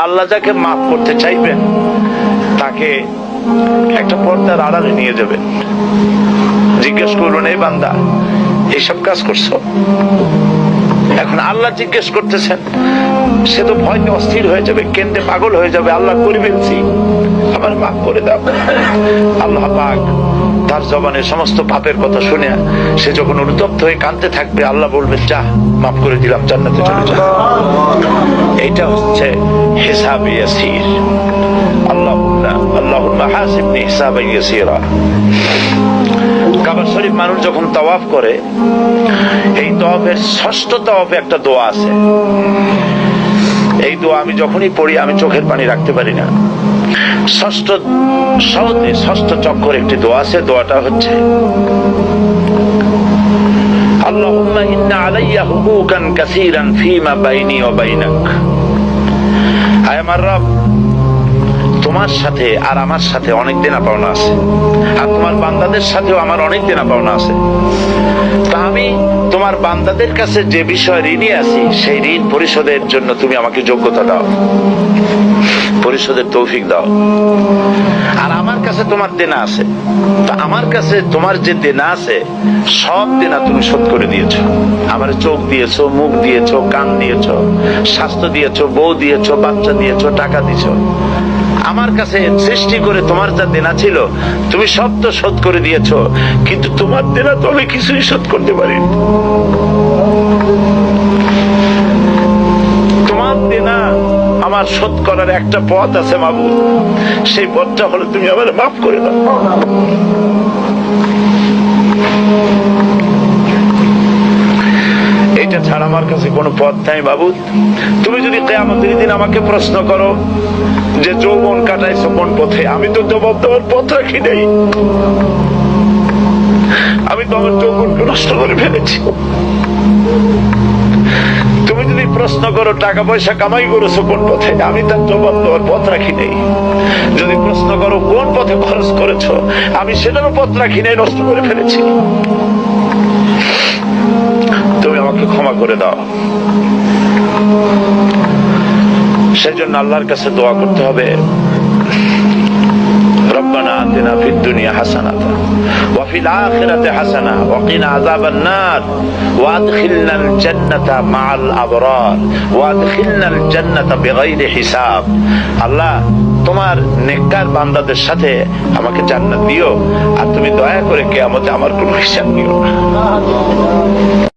আল্লাহ যাকে মাফ করতে চাইবেন তাকে একটা পর্দার আড়ালে নিয়ে যাবেন, জিজ্ঞেস করবেন, এই বান্দা এইসব কাজ করছো? এখন আল্লাহ জিজ্ঞেস করতেছেন, সে তো ভয়তে অস্থির হয়ে যাবে, কেন্দ্রে পাগল হয়ে যাবে, আল্লাহ করে ফেলছি, আমার মাফ করে দাও। আল্লাহ পাক তার জবানের সমস্ত পাপের কথা শুনে সে যখন অনুতপ্ত হয়ে কাঁদতে থাকবে, আল্লাহ বলবেন, যা মাফ করে দিলাম, জান্নাতে চলে যা। এইটা হচ্ছে হিসাবে ইয়াসির। আল্লাহুম্মা হাসিবনি হিসাবান ইয়াসিরা। কাবা শরীফ মানুষ যখন তাওয়াফ করে, এই তাওয়াফের ষষ্ঠ তাওয়াফে একটা দোয়া আছে। এই দোয়া আমি যখনই পড়ি আমি চোখের পানি রাখতে পারি না। ষষ্ঠ চক্কর একটি দোয়া আছে। দোয়াটা হচ্ছে, আল্লাহুম্মা ইন্না আলাইয়া হুকুকান কাসীরান ফীমা বাইনি ওয়া বাইনাক। আয় আমার রব, তোমার সাথে আর আমার সাথে অনেক দেনা পাওনা আছে, আর তোমার বান্দাদের সাথেও আমার অনেক দেনা পাওনা আছে। তা আমি তোমার বান্দাদের কাছে যে বিষয় ঋণী আছি, সেই ঋণ পরিশোধের জন্য তুমি আমাকে যোগ্যতা দাও, পরিশোধের তৌফিক দাও। আর আমার কাছে তোমার দেনা আছে, তা আমার কাছে তোমার যে দেনা আছে সব দেনা তুমি শোধ করে দিয়েছো। আমার চোখ দিয়েছো, মুখ দিয়েছো, কান দিয়েছো, স্বাস্থ্য দিয়েছো, বউ দিয়েছো, বাচ্চা দিয়েছো, টাকা দিয়েছো। আমার কাছে সৃষ্টি করে তোমার যা দেনা ছিল তুমি সব তো শোধ করে দিয়েছো, কিন্তু তোমার দেনা তো আমি কিছুই শোধ করতে পারিনি। তোমার দেনা আমার শোধ করার একটা পথ আছে মাবুদ, সেই পথটা হলো তুমি আমার মাফ করে দাও। এটা ছাড়া আমার কাছে কোনো পথ নাই মাবুদ। তুমি যদি কিয়ামতের দিন আমাকে প্রশ্ন করো যে যৌবন কাটাইছো কোন পথে, আমি তো জবাব দেওয়ার পথ রাখি নাই। আমি তো আমার যৌবনকে নষ্ট করে ফেলেছি। তুমি যদি প্রশ্ন করো টাকা পয়সা কামাই করেছো কোন পথে, আমি তার জবাব দেওয়ার পথ রাখি নাই। যদি প্রশ্ন করো কোন পথে খরচ করেছো, আমি সেটারও পথ রাখি নাই, নষ্ট করে ফেলেছি। তুমি আমাকে ক্ষমা করে দাও। সেজন্য আল্লাহর কাছে দোয়া করতে হবে, রব্বানা আতিনা ফিদ দুনিয়া হাসানাতান ওয়া ফিল আখিরাতি হাসানা ওয়া কিনা আযাবান নার ওয়া আদখিলনাল জান্নাতা মাআল আবরার ওয়া আদখিলনাল জান্নাতা বিগাইরি হিসাব। আল্লাহ, তোমার নেককার বান্দাদের সাথে আমাকে জান্নাত দিও, আর তুমি দয়া করে কিয়ামতে আমার কোনো হিসাব নিও না।